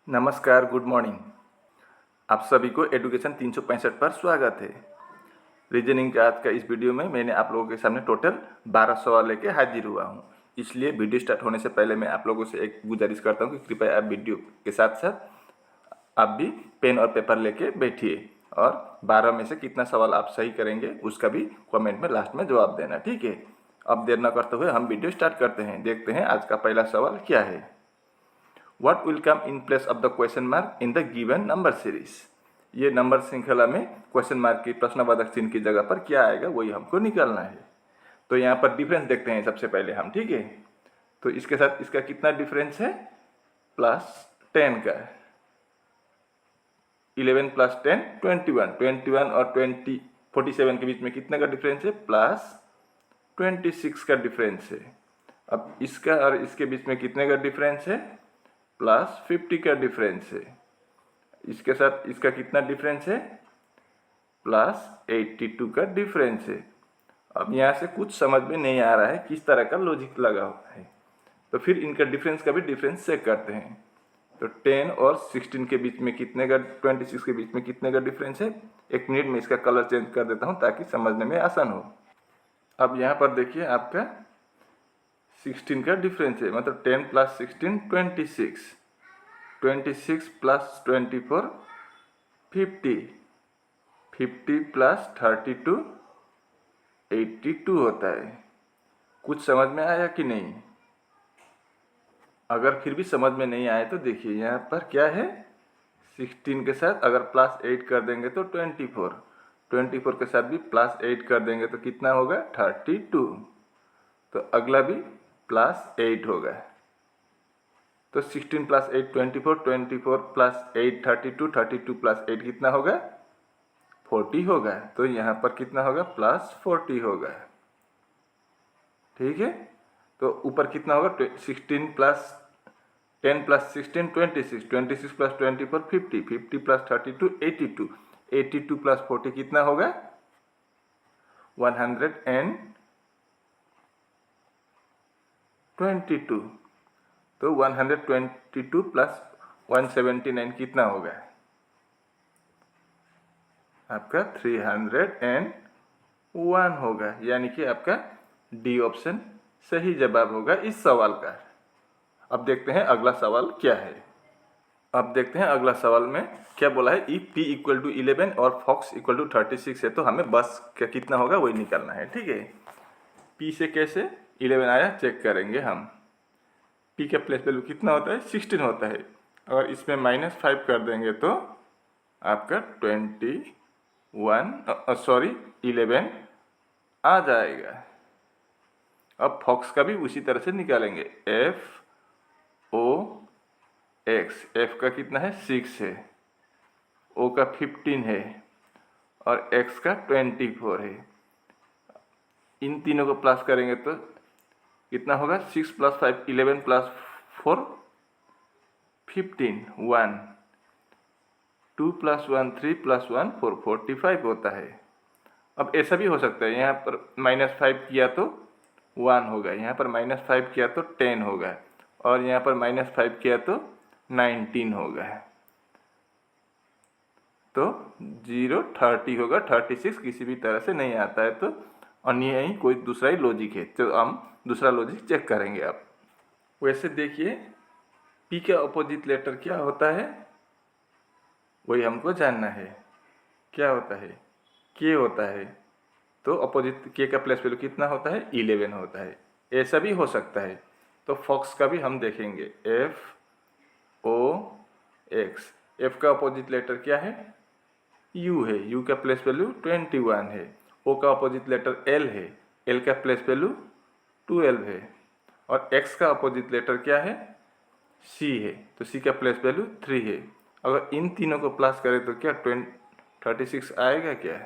नमस्कार, good morning. आप सभी को एडुकेशन 365 पर स्वागत है। रीजनिंग के आज का इस वीडियो में मैंने आप लोगों के सामने टोटल 12 सवाल लेके हाजिर हुआ हूँ। इसलिए वीडियो स्टार्ट होने से पहले मैं आप लोगों से एक गुजारिश करता हूँ कि कृपया आप वीडियो के साथ साथ आप भी पेन और पेपर लेके बैठिए और 12 में से कितना सवाल आप सही करेंगे उसका भी कमेंट में लास्ट में जवाब देना, ठीक है। अब देर न करते हुए हम वीडियो स्टार्ट करते हैं। देखते हैं आज का पहला सवाल क्या है। What will come in place of the question mark in the given number series? ये नंबर श्रृंखला में क्वेश्चन मार्क की प्रश्नवाचक चिन्ह की जगह पर क्या आएगा वही हमको निकालना है। तो यहाँ पर डिफरेंस देखते हैं सबसे पहले हम, ठीक है। तो इसके साथ इसका कितना डिफरेंस है, +10 का। 11 + 10 21, 21 और 47 के बीच में कितने का डिफरेंस है, +26 का डिफरेंस है। अब इसका और इसके बीच में कितने का डिफरेंस है, +50 का डिफरेंस है। इसके साथ इसका कितना डिफरेंस है, +82 का डिफरेंस है। अब यहाँ से कुछ समझ में नहीं आ रहा है किस तरह का लॉजिक लगा हुआ है, तो फिर इनका डिफरेंस का भी डिफरेंस चेक करते हैं। तो 10 और 16 के बीच में कितने का, 26 के बीच में कितने का डिफरेंस है। एक मिनट में इसका कलर चेंज कर देता हूँ ताकि समझने में आसान हो। अब यहाँ पर देखिए आपका 16 का डिफरेंस है, मतलब 10 + 16 26, 26 + 24 50, 50 + 32 82 होता है। कुछ समझ में आया कि नहीं। अगर फिर भी समझ में नहीं आए तो देखिए यहाँ पर क्या है, 16 के साथ अगर +8 कर देंगे तो 24, 24 के साथ भी +8 कर देंगे तो कितना होगा, 32। तो अगला भी +8 होगा। तो 16 + 8 24, 24 + 8 32, 32 + 8 कितना होगा, 40 होगा। तो यहाँ पर कितना होगा, +40 होगा, ठीक है। तो ऊपर कितना होगा, 16 + 10 + 16 26, 26 + 24 50, 50 + 32 82, 82 + 40 कितना होगा, 122। तो 122 + 179 कितना होगा, आपका 301 होगा। यानी कि आपका डी ऑप्शन सही जवाब होगा इस सवाल का। अब देखते हैं अगला सवाल क्या है। अब देखते हैं अगला सवाल में क्या बोला है। ई P = 11 और फॉक्स = 36 है, तो हमें बस क्या कितना होगा वही निकालना है, ठीक है। P से कैसे 11 आया चेक करेंगे हम। P का प्लेस वैल्यू कितना होता है, 16 होता है। अगर इसमें -5 कर देंगे तो आपका 11 आ जाएगा। अब फॉक्स का भी उसी तरह से निकालेंगे। FOX, F का कितना है, 6 है, O का 15 है और X का 24 है। इन तीनों को प्लस करेंगे तो कितना होगा, 6 + 5 11 + 4 15, 1, 2 + 1 3 + 1 4, 45 होता है। अब ऐसा भी हो सकता है, यहाँ पर -5 किया तो 1 होगा, यहाँ पर -5 किया तो 10 होगा और यहाँ पर -5 किया तो 19 होगा। तो 0 30 होगा, 36 किसी भी तरह से नहीं आता है। तो अन्य ही कोई दूसरा ही लॉजिक है, तो हम दूसरा लॉजिक चेक करेंगे। आप वैसे देखिए P का अपोजिट लेटर क्या होता है वही हमको जानना है। क्या होता है, K होता है। तो अपोजिट K का प्लेस वैल्यू कितना होता है, 11 होता है। ऐसा भी हो सकता है। तो फॉक्स का भी हम देखेंगे, FOX, F का अपोजिट लेटर क्या है, U है, U का प्लेस वैल्यू 21 है। O का अपोजिट लेटर L है, L का प्लेस वैल्यू 12 है और X का अपोजिट लेटर क्या है, C है, तो C का प्लेस वैल्यू 3 है। अगर इन तीनों को प्लस करें तो क्या 36 आएगा क्या,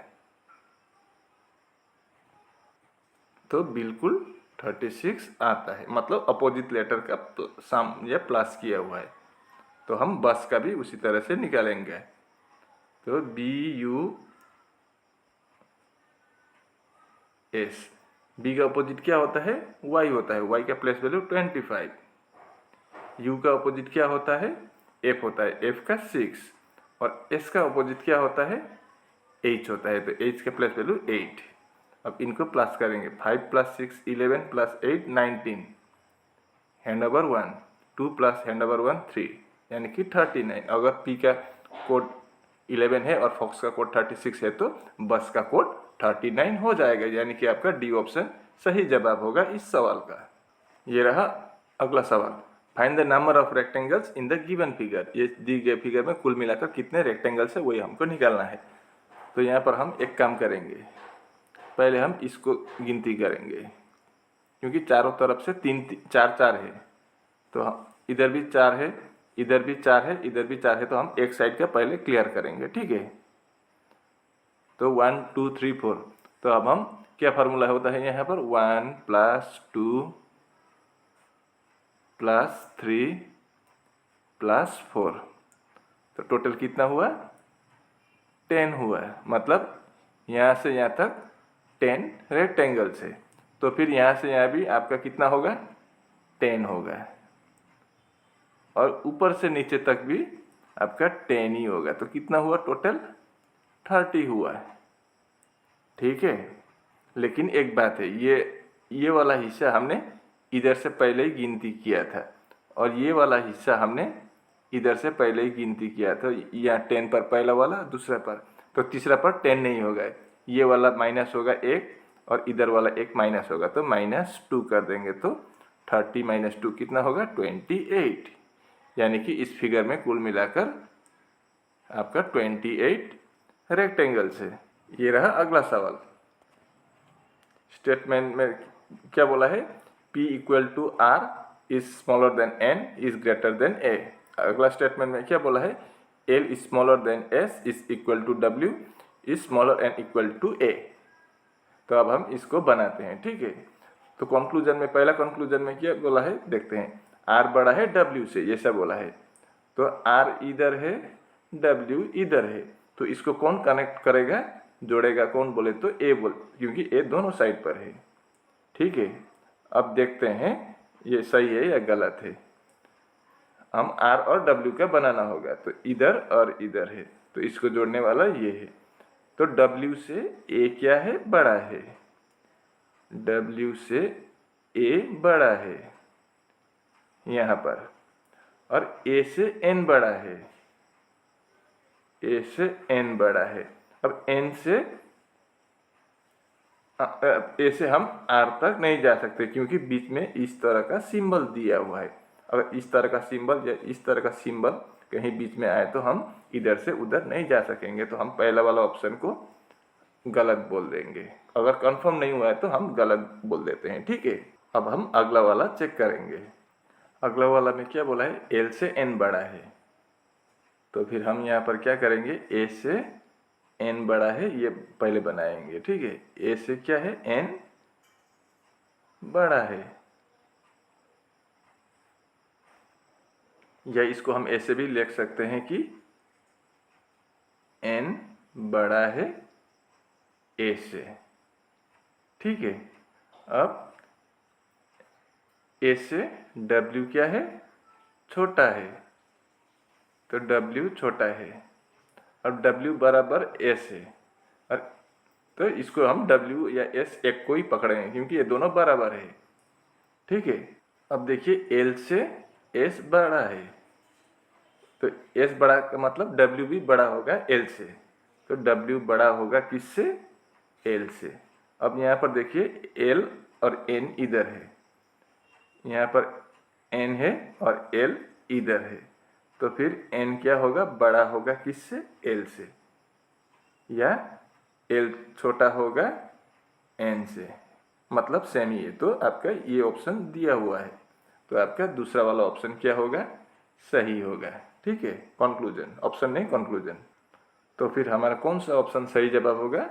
तो बिल्कुल 36 आता है, मतलब अपोजिट लेटर का सम या प्लस किया हुआ है। तो हम बस का भी उसी तरह से निकालेंगे। तो BUS, B का अपोजिट क्या होता है, Y होता है, Y का प्लेस वैल्यू 25। U का अपोजिट क्या होता है, F होता है F का 6 और S का अपोजिट क्या होता है, H होता है, तो H का प्लस वैल्यू 8। अब इनको प्लस करेंगे, 5 + 6 11 + 8 19, hand over 1, 2 plus hand over 1 3, यानी कि 39। अगर P का कोड 11 है और फॉक्स का कोड 36 है तो बस का कोड 39 हो जाएगा, यानी कि आपका डी ऑप्शन सही जवाब होगा इस सवाल का। ये रहा अगला सवाल, find the number of rectangles in the given figure. ये दी गए फिगर में कुल मिलाकर कितने रेक्टेंगल्स है वही हमको निकालना है। तो यहाँ पर हम एक काम करेंगे, पहले हम इसको गिनती करेंगे, क्योंकि चारों तरफ से 3 4 4 है, तो हम इधर भी 4 है, इधर भी 4 है, इधर भी 4 है, तो हम एक साइड का पहले क्लियर करेंगे, ठीक है। तो 1 2 3 4, तो अब हम क्या फार्मूला होता है यहाँ पर, 1 + 2 + 3 + 4, तो टोटल कितना हुआ, 10 हुआ। मतलब यहाँ से यहाँ तक 10 रेक्टेंगल्स है, तो फिर यहाँ से यहाँ भी आपका कितना होगा, 10 होगा, और ऊपर से नीचे तक भी आपका 10 ही होगा, तो कितना हुआ टोटल, 30 हुआ, ठीक है। लेकिन एक बात है, ये वाला हिस्सा हमने इधर से पहले ही गिनती किया था, और ये वाला हिस्सा हमने इधर से पहले ही गिनती किया था। यहाँ 10 पर पहला वाला, दूसरा पर, तो तीसरा पर 10 नहीं होगा, ये वाला माइनस होगा 1 और इधर वाला 1 माइनस होगा, तो -2 कर देंगे, तो 30 - 2 कितना होगा, 28, यानी कि इस फिगर में कुल मिलाकर आपका 28 रेक्टेंगल्स है। ये रहा अगला सवाल। स्टेटमेंट में क्या बोला है, P = R is smaller than N is greater than A। अगला स्टेटमेंट में क्या बोला है, L is smaller than S is equal to W is smaller and equal to A। तो अब हम इसको बनाते हैं, ठीक है। तो कंक्लूजन में, पहला कंक्लूजन में क्या बोला है देखते हैं, R बड़ा है W से, ये सब बोला है, तो R इधर है, W इधर है, तो इसको कौन कनेक्ट करेगा, जोड़ेगा कौन बोले तो A बोल, क्योंकि A दोनों साइड पर है, ठीक है। अब देखते हैं ये सही है या गलत है। हम R और W का बनाना होगा, तो इधर और इधर है, तो इसको जोड़ने वाला ये है, तो W से A क्या है, बड़ा है, W से A बड़ा है यहाँ पर, और A से N बड़ा है, A से N बड़ा है। अब N से A से हम R तक नहीं जा सकते, क्योंकि बीच में इस तरह का सिंबल दिया हुआ है। अगर इस तरह का सिंबल या इस तरह का सिंबल कहीं बीच में आए तो हम इधर से उधर नहीं जा सकेंगे, तो हम पहला वाला ऑप्शन को गलत बोल देंगे। अगर कंफर्म नहीं हुआ है तो हम गलत बोल देते हैं, ठीक है। अब हम अगला वाला चेक करेंगे। अगला वाला में क्या बोला है, L से N बड़ा है, तो फिर हम यहाँ पर क्या करेंगे, A से N बड़ा है ये पहले बनाएंगे, ठीक है। A से क्या है, N बड़ा है, या इसको हम ऐसे भी लिख सकते हैं कि N बड़ा है A से, ठीक है। अब A से W क्या है, छोटा है, तो W छोटा है, अब W बराबर S है, और तो इसको हम W या S एक को ही पकड़ेंगे, क्योंकि ये दोनों बराबर है, ठीक है। अब देखिए L से S बड़ा है, तो S बड़ा का मतलब W भी बड़ा होगा L से, तो W बड़ा होगा किससे, L से। अब यहाँ पर देखिए L और N इधर है, यहाँ पर N है और L इधर है, तो फिर N क्या होगा, बड़ा होगा किससे, L से, या L छोटा होगा N से, मतलब सेम ही है। तो आपका ये ऑप्शन दिया हुआ है, तो आपका दूसरा वाला ऑप्शन क्या होगा, सही होगा, ठीक है। कंक्लूजन, ऑप्शन नहीं कंक्लूजन। तो फिर हमारा कौन सा ऑप्शन सही जवाब होगा,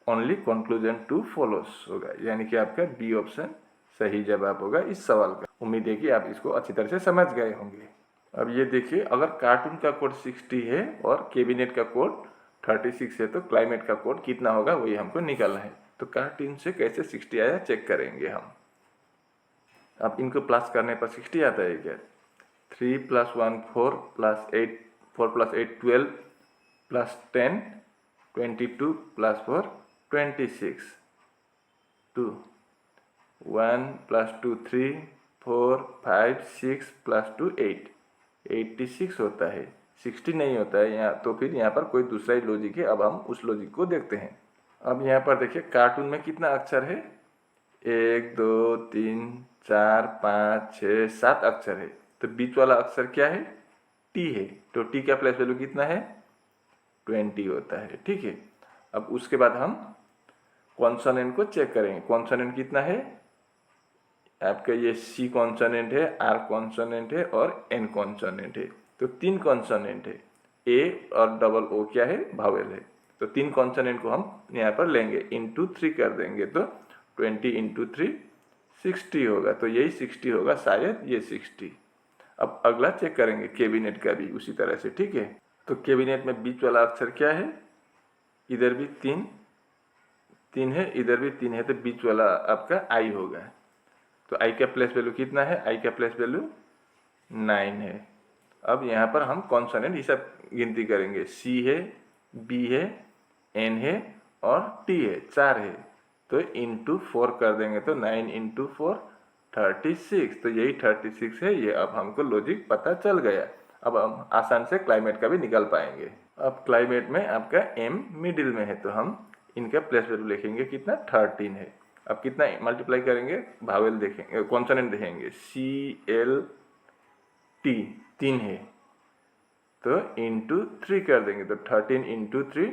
ओनली कंक्लूजन टू फॉलोस होगा, यानी कि आपका बी ऑप्शन सही जवाब होगा इस सवाल का। उम्मीद है कि आप इसको अच्छी तरह से समझ गए होंगे। अब ये देखिए, अगर कार्टून का कोड 60 है और कैबिनेट का कोड 36 है, तो क्लाइमेट का कोड कितना होगा वही हमको निकालना है। तो कार्टून से कैसे 60 आया चेक करेंगे हम। अब इनको प्लस करने पर 60 आता है क्या, 3 + 1 4 + 8 4 + 8 12 + 10 22 + 4 26 2 1 + 2 3 4 5 6 + 2 8 86 होता है, 60 नहीं होता है यहाँ। तो फिर यहाँ पर कोई दूसरा ही लॉजिक है। अब हम उस लॉजिक को देखते हैं। अब यहाँ पर देखिए कार्टून में कितना अक्षर है, 1 2 3 4 5 6 7 अक्षर है। तो बीच वाला अक्षर क्या है, टी है। तो टी का प्लेस वैल्यू कितना है, 20 होता है। ठीक है। अब उसके बाद हम कॉन्सोनेंट को चेक करेंगे। कॉन्सोनेंट कितना है आपका, ये सी कॉन्सोनेंट है, आर कॉन्सोनेंट है और एन कॉन्सोनेंट है। तो 3 कॉन्सोनेंट है। ए और डबल ओ क्या है, भावेल है। तो 3 कॉन्सोनेंट को हम यहाँ पर लेंगे, इंटू 3 कर देंगे। तो 20 × 3 60 होगा। तो यही 60 होगा शायद, ये 60। अब अगला चेक करेंगे कैबिनेट का भी उसी तरह से। ठीक है। तो कैबिनेट में बीच वाला अक्षर क्या है, इधर भी 3 है, इधर भी 3 है। तो बीच वाला आपका आई होगा। तो आई का प्लेस वैल्यू कितना है, आई का प्लेस वैल्यू 9 है। अब यहाँ पर हम कॉन्सोनेंट ये सब गिनती करेंगे। सी है, बी है, एन है और टी है, 4 है। तो इंटू 4 कर देंगे। तो 9 × 4 36। तो यही 36 है। ये अब हमको लॉजिक पता चल गया। अब हम आसान से क्लाइमेट का भी निकाल पाएंगे। अब क्लाइमेट में आपका एम मिडिल में है। तो हम इनका प्लेस वैल्यू लिखेंगे, कितना 13 है। अब कितना मल्टीप्लाई करेंगे, भावेल देखेंगे, कॉन्सोनेंट देखेंगे। सी एल टी 3 है। तो इंटू 3 कर देंगे। तो 13 × 3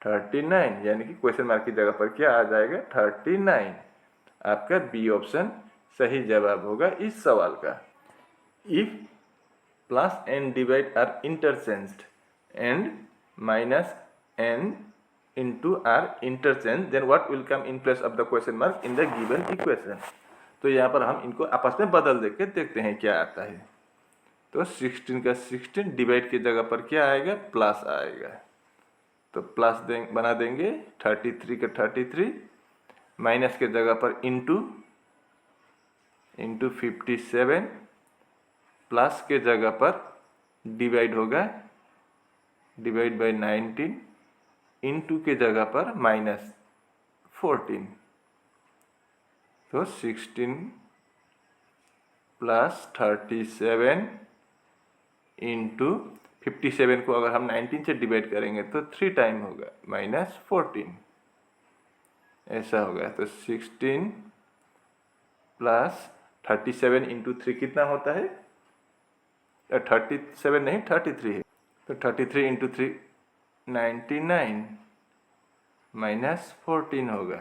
39, यानी कि क्वेश्चन मार्क की जगह पर क्या आ जाएगा, 39। आपका बी ऑप्शन सही जवाब होगा इस सवाल का। If plus and divide are interchanged and minus and into are interchange, then what will come in place of the question mark in the given equation। तो यहाँ पर हम इनको आपस में बदल देके देखते हैं क्या आता है। तो 16 का 16 डिवाइड की जगह पर क्या आएगा, प्लस आएगा। तो प्लस बना देंगे। 33 का 33 माइनस के जगह पर इंटू 57 प्लस के जगह पर डिवाइड होगा, डिवाइड बाई 19 इंटू के जगह पर -14। तो 16 + 37 इंटू 57 को अगर हम 19 से डिवाइड करेंगे तो 3 टाइम होगा, -14 ऐसा होगा। तो 16 + 37 इंटू 3 कितना होता है, 37 नहीं 33 है। तो 33 इंटू 3 99 -14 होगा।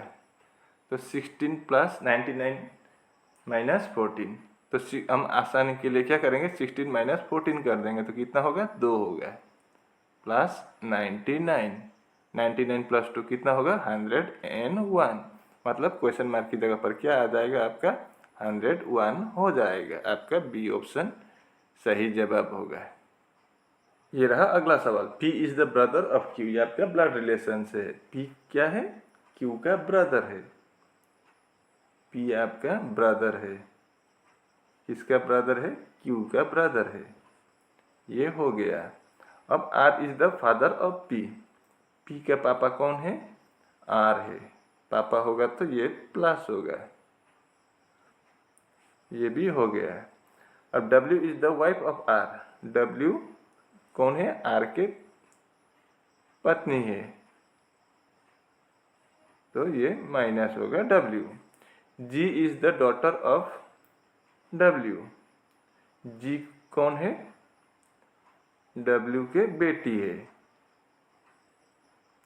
तो 16 + 99 -14। तो हम आसानी के लिए क्या करेंगे, 16 - 14 कर देंगे। तो कितना होगा, 2 होगा। प्लस 99 99 + 2 कितना होगा, 101। मतलब क्वेश्चन मार्क की जगह पर क्या आ जाएगा, आपका 101 हो जाएगा। आपका बी ऑप्शन सही जवाब होगा। ये रहा अगला सवाल। P is the brother of Q। ये आपका ब्लड रिलेशन से है। P क्या है, Q का ब्रदर है। P आपका ब्रदर है। किसका ब्रदर है, Q का ब्रदर है। ये हो गया। अब R is the father of P। P का पापा कौन है, R है। पापा होगा तो ये प्लस होगा, ये भी हो गया। अब W is the wife of R। W कौन है, आर के पत्नी है। तो ये माइनस होगा W। G is the daughter of W। G कौन है, W के बेटी है।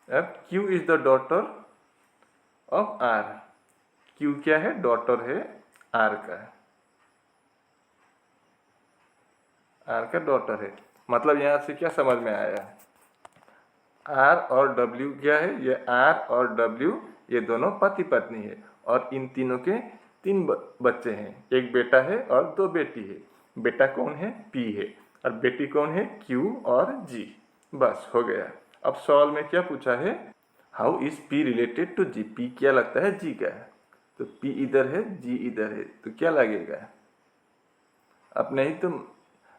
अब Q is the daughter of R। Q क्या है, डॉटर है R का, R का डॉटर है। मतलब यहाँ से क्या समझ में आया, R और W क्या है, ये R और W ये दोनों पति पत्नी है। और इन तीनों के 3 बच्चे हैं, एक बेटा है और 2 बेटी है। बेटा कौन है, P है, और बेटी कौन है, Q और G। बस हो गया। अब सवाल में क्या पूछा है, how is P related to G। P क्या लगता है, G का। तो P इधर है, G इधर है, तो क्या लगेगा, अब नहीं तो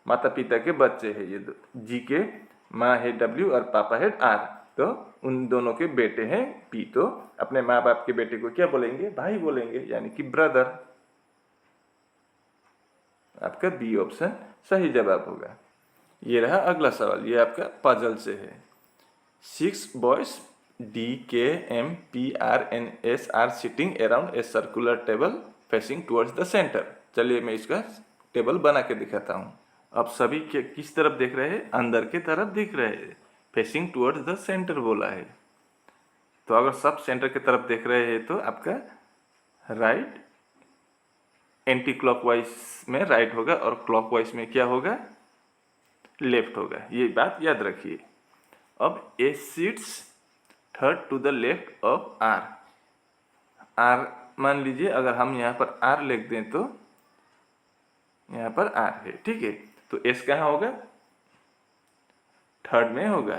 माता पिता के बच्चे हैं ये जी के माँ है W और पापा है R, तो उन दोनों के बेटे हैं P। तो अपने माँ बाप के बेटे को क्या बोलेंगे? भाई बोलेंगे, यानी कि ब्रदर। आपका बी ऑप्शन सही जवाब होगा। ये रहा अगला सवाल, ये आपका पजल से है। 6 boys D, K, M, P, R and S are sitting around a circular table facing towards the center। चलिए मैं इसका टेबल बना के दिखाता हूँ। अब सभी के किस तरफ देख रहे हैं? अंदर के तरफ दिख रहे हैं। फेसिंग टुवर्ड्स द सेंटर बोला है, तो अगर सब सेंटर की तरफ देख रहे हैं तो आपका राइट एंटी क्लॉकवाइज में राइट होगा और क्लॉकवाइज में क्या होगा? लेफ्ट होगा। ये बात याद रखिए। अब A sits third to the left of R. R मान लीजिए अगर हम यहाँ पर आर लिख दें तो यहाँ पर आर है, ठीक है। तो एस कहाँ होगा? थर्ड में होगा।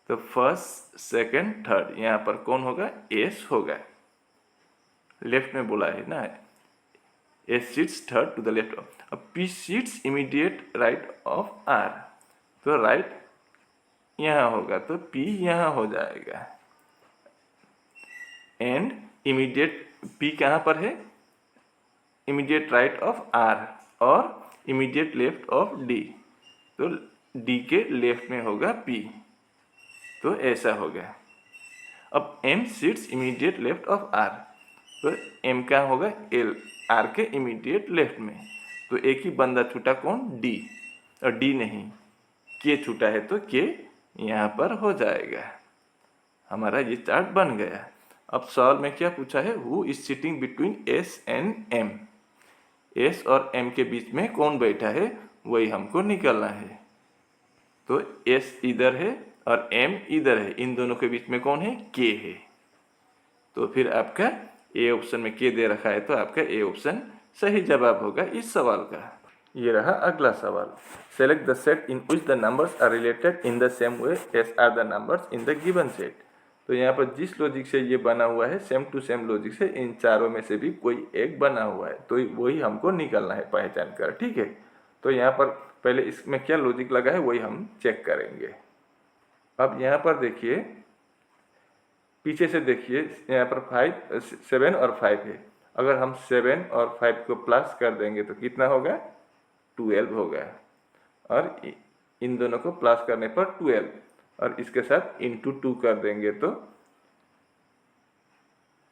तो फर्स्ट सेकंड थर्ड, यहाँ पर कौन होगा? एस होगा। लेफ्ट में बोला है ना, S sits third to the left of. अब P sits immediate right of R, तो राइट यहाँ होगा तो पी यहाँ हो जाएगा। एंड इमीडिएट पी कहाँ पर है? इमीडिएट राइट ऑफ आर और इमीडिएट लेफ्ट ऑफ डी, तो डी के लेफ्ट में होगा पी, तो ऐसा होगा। अब M seats immediate left of R, तो एम क्या होगा? एल, आर के इमीडिएट लेफ्ट में, तो एक ही बंदा छूटा, कौन? डी, और डी नहीं के छूटा है, तो के यहाँ पर हो जाएगा। हमारा ये चार्ट बन गया। अब सवाल में क्या पूछा है? Who is sitting between S and M. S और एम के बीच में कौन बैठा है, वही हमको निकालना है। तो एस इधर है और एम इधर है, इन दोनों के बीच में कौन है? के है। तो फिर आपका ए ऑप्शन में के दे रखा है, तो आपका ए ऑप्शन सही जवाब होगा इस सवाल का। ये रहा अगला सवाल। Select the set in which the numbers are related in the same way as are the numbers in the given set. तो यहाँ पर जिस लॉजिक से ये बना हुआ है, सेम टू सेम लॉजिक से इन चारों में से भी कोई एक बना हुआ है, तो वही हमको निकालना है पहचान कर, ठीक है। तो यहाँ पर पहले इसमें क्या लॉजिक लगा है वही हम चेक करेंगे। अब यहाँ पर देखिए, पीछे से देखिए, यहाँ पर 7 और 5 है। अगर हम 7 और 5 को प्लस कर देंगे तो कितना होगा? 12 होगा। और इन दोनों को प्लस करने पर 12, और इसके साथ इंटू 2 कर देंगे तो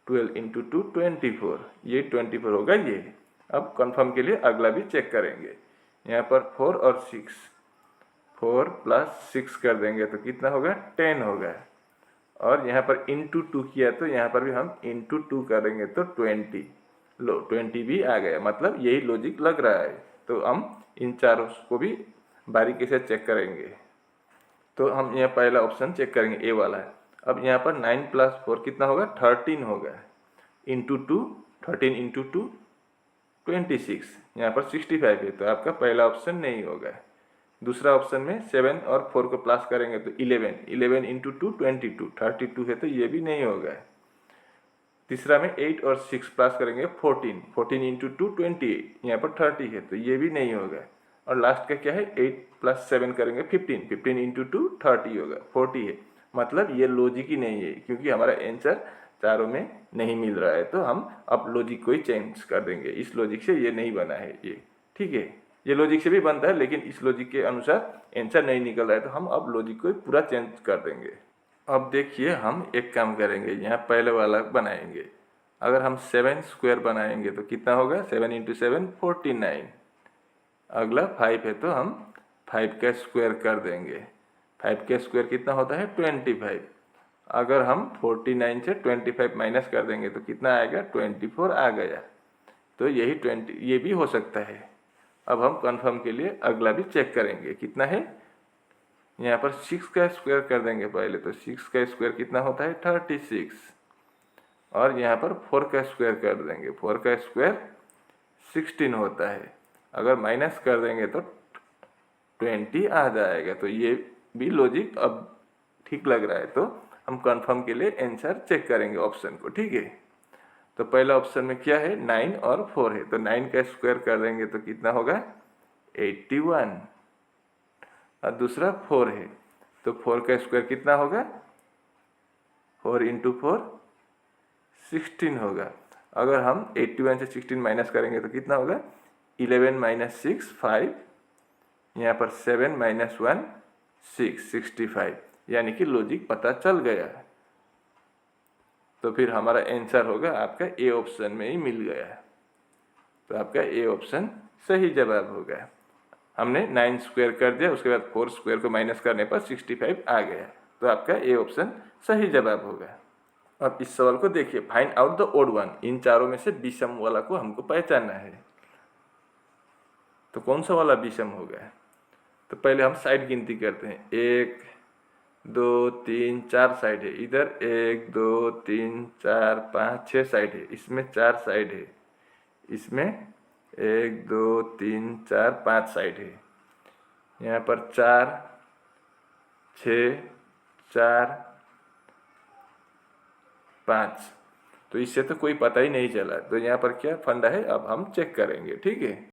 12 इंटू 2 24, ये 24 होगा ये। अब कंफर्म के लिए अगला भी चेक करेंगे। यहाँ पर 4 और 6, 4 प्लस 6 कर देंगे तो कितना होगा? 10 होगा। और यहाँ पर इंटू 2 किया तो यहाँ पर भी हम इंटू 2 करेंगे तो 20, लो 20 भी आ गया। मतलब यही लॉजिक लग रहा है। तो हम इन चारों को भी बारीकी से चेक करेंगे। तो हम यहाँ पहला ऑप्शन चेक करेंगे, ए वाला है। अब यहाँ पर 9 प्लस 4 कितना होगा? 13 होगा। इंटू 2, 13 इंटू 2 26, यहाँ पर 65 है, तो आपका पहला ऑप्शन नहीं होगा। दूसरा ऑप्शन में 7 और 4 को प्लस करेंगे तो 11, 11 इंटू 2 22, 32 है, तो ये भी नहीं होगा। तीसरा में 8 और 6 प्लस करेंगे 14, 14 इंटू 2 28, यहाँ पर 30 है, तो ये भी नहीं होगा। और लास्ट का क्या है? 8 प्लस 7 करेंगे 15, 15 इंटू 2 30 होगा, 40 है। मतलब ये लॉजिक ही नहीं है, क्योंकि हमारा आंसर चारों में नहीं मिल रहा है। तो हम अब लॉजिक को ही चेंज कर देंगे। इस लॉजिक से ये नहीं बना है ये, ठीक है। ये लॉजिक से भी बनता है, लेकिन इस लॉजिक के अनुसार आंसर नहीं निकल रहा है, तो हम अब लॉजिक को पूरा चेंज कर देंगे। अब देखिए, हम एक काम करेंगे, यहाँ पहले वाला बनाएंगे। अगर हम 7 स्क्वायर बनाएंगे तो कितना होगा? 7 इंटू 7 49। अगला 5 है, तो हम 5 का स्क्वायर कर देंगे। 5 का स्क्वायर कितना होता है? 25। अगर हम 49 से 25 माइनस कर देंगे तो कितना आएगा? 24 आ गया। तो यही 20, ये भी हो सकता है। अब हम कंफर्म के लिए अगला भी चेक करेंगे, कितना है। यहाँ पर 6 का स्क्वायर कर देंगे पहले, तो 6 का स्क्वायर कितना होता है? 36। और यहाँ पर 4 का स्क्वायर कर देंगे, 4 का स्क्वायर 16 होता है। अगर माइनस कर देंगे तो 20 आ जाएगा। तो ये भी लॉजिक अब ठीक लग रहा है, तो हम कंफर्म के लिए आंसर चेक करेंगे ऑप्शन को, ठीक है। तो पहला ऑप्शन में क्या है? 9 और 4 है, तो 9 का स्क्वायर कर देंगे तो कितना होगा? 81 और दूसरा 4 है, तो 4 का स्क्वायर कितना होगा? 4 इंटू 4 16 होगा। अगर हम 81 से 16 माइनस करेंगे तो कितना होगा? 11 माइनस 6 5, यहाँ पर 7 माइनस 1 6 65, यानी कि लॉजिक पता चल गया। तो फिर हमारा आंसर होगा आपका ए ऑप्शन में ही मिल गया। तो आपका ए ऑप्शन सही जवाब होगा। हमने 9 स्क्वायर कर दिया, उसके बाद 4 स्क्वायर को माइनस करने पर 65 आ गया। तो आपका ए ऑप्शन सही जवाब होगा। अब इस सवाल को देखिए, find out the odd one. इन चारों में से विषम वाला को हमको पहचानना है। तो कौन सा वाला विषम होगा? तो पहले हम साइड गिनती करते हैं। 1 2 3 4 साइड है। इधर 1 2 3 4 5 6 साइड है। इसमें 4 साइड है। इसमें 1 2 3 4 5 साइड है। यहाँ पर 4 6 4 5। तो इससे तो कोई पता ही नहीं चला। तो यहाँ पर क्या फंडा है, अब हम चेक करेंगे। ठीक है,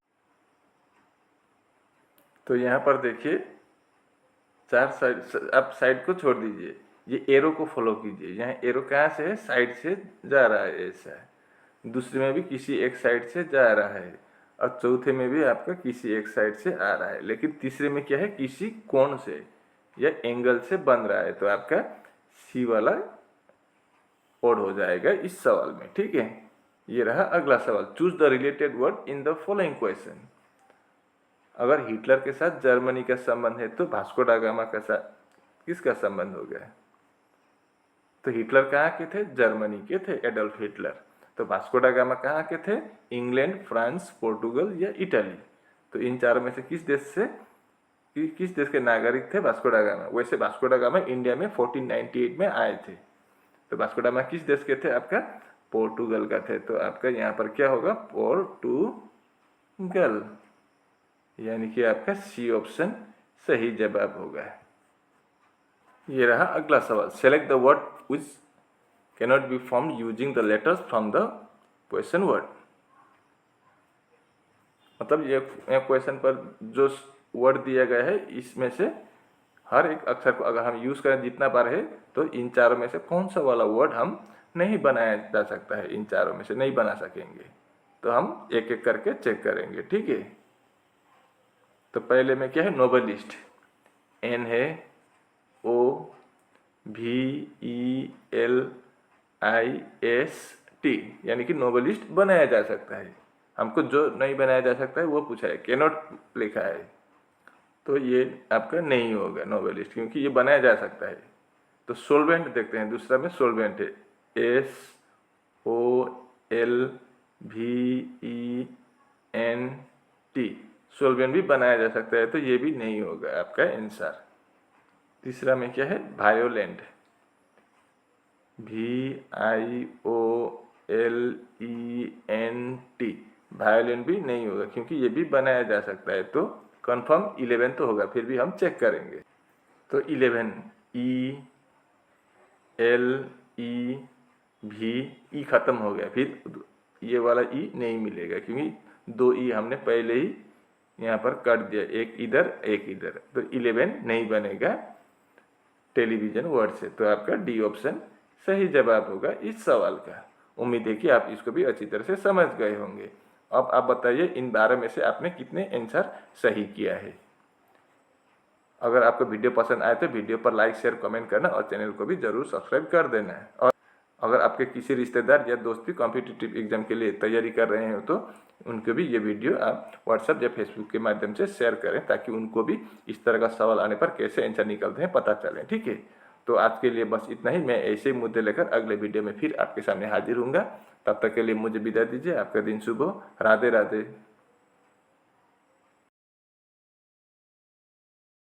तो यहाँ पर देखिए 4 साइड, अब साइड को छोड़ दीजिए, ये एरो को फॉलो कीजिए। यहाँ एरो कहाँ से है? साइड से जा रहा है, ऐसा है। दूसरे में भी किसी एक साइड से जा रहा है, और चौथे में भी आपका किसी एक साइड से आ रहा है। लेकिन तीसरे में क्या है? किसी कोण से या एंगल से बन रहा है। तो आपका सी वाला ओड हो जाएगा इस सवाल में। ठीक है, ये रहा अगला सवाल। Choose the related word in the following question. अगर हिटलर के साथ जर्मनी का संबंध है तो वास्को डा गामा का साथ किसका संबंध होगा? तो हिटलर कहाँ के थे? जर्मनी के थे, एडोल्फ हिटलर। तो वास्को डा गामा कहाँ के थे? इंग्लैंड, फ्रांस, पोर्टुगल या इटली। तो इन चारों में से किस देश के नागरिक थे वास्को डा गामा? वैसे वास्को डा गामा इंडिया में 1498 में आए थे। तो वास्को डा गामा किस देश के थे? आपका पोर्टुगल का थे। तो आपका यहाँ पर क्या होगा? पोर्टुगल, यानी कि आपका सी ऑप्शन सही जवाब होगा। ये रहा अगला सवाल। Select the word which cannot be formed using the letters from the question word. मतलब ये क्वेश्चन पर जो वर्ड दिया गया है, इसमें से हर एक अक्षर को अगर हम यूज करें जितना बार है, तो इन चारों में से कौन सा वाला वर्ड हम नहीं बनाया जा सकता है, इन चारों में से नहीं बना सकेंगे। तो हम एक एक करके चेक करेंगे। ठीक है, तो पहले में क्या है? नोबलिस्ट, एन है OVELIST, यानी कि नोबलिस्ट बनाया जा सकता है। हमको जो नहीं बनाया जा सकता है वो पूछा है, कैनॉट लिखा है, तो ये आपका नहीं होगा नोबलिस्ट, क्योंकि ये बनाया जा सकता है। तो सोलवेंट देखते हैं, दूसरा में सोलवेंट है SOLVENT, सोलवेंट भी बनाया जा सकता है, तो ये भी नहीं होगा आपका आंसर। तीसरा में क्या है? वायोलेंट, VIOLENT, वायोलेंट भी नहीं होगा, क्योंकि ये भी बनाया जा सकता है। तो कंफर्म 11 तो होगा, फिर भी हम चेक करेंगे। तो 11 ELEV, खत्म हो गया, फिर ये वाला ई नहीं मिलेगा, क्योंकि 2 ई हमने पहले ही यहाँ पर काट दिया, एक इधर एक इधर। तो 11 नहीं बनेगा टेलीविजन वर्ड से। तो आपका डी ऑप्शन सही जवाब होगा इस सवाल का। उम्मीद है कि आप इसको भी अच्छी तरह से समझ गए होंगे। अब आप बताइए इन 12 में से आपने कितने आंसर सही किया है। अगर आपको वीडियो पसंद आए तो वीडियो पर लाइक शेयर कमेंट करना और चैनल को भी जरूर सब्सक्राइब कर देना है। और अगर आपके किसी रिश्तेदार या दोस्त भी कॉम्पिटिटिव एग्जाम के लिए तैयारी कर रहे हो तो उनको भी ये वीडियो आप व्हाट्सएप या फेसबुक के माध्यम से शेयर करें, ताकि उनको भी इस तरह का सवाल आने पर कैसे आंसर निकलते हैं पता चले। ठीक है, तो आज के लिए बस इतना ही। मैं ऐसे ही मुद्दे लेकर अगले वीडियो में फिर आपके सामने हाजिर हूँगा। तब तक के लिए मुझे विदा दीजिए। आपका दिन शुभ हो। राधे राधे।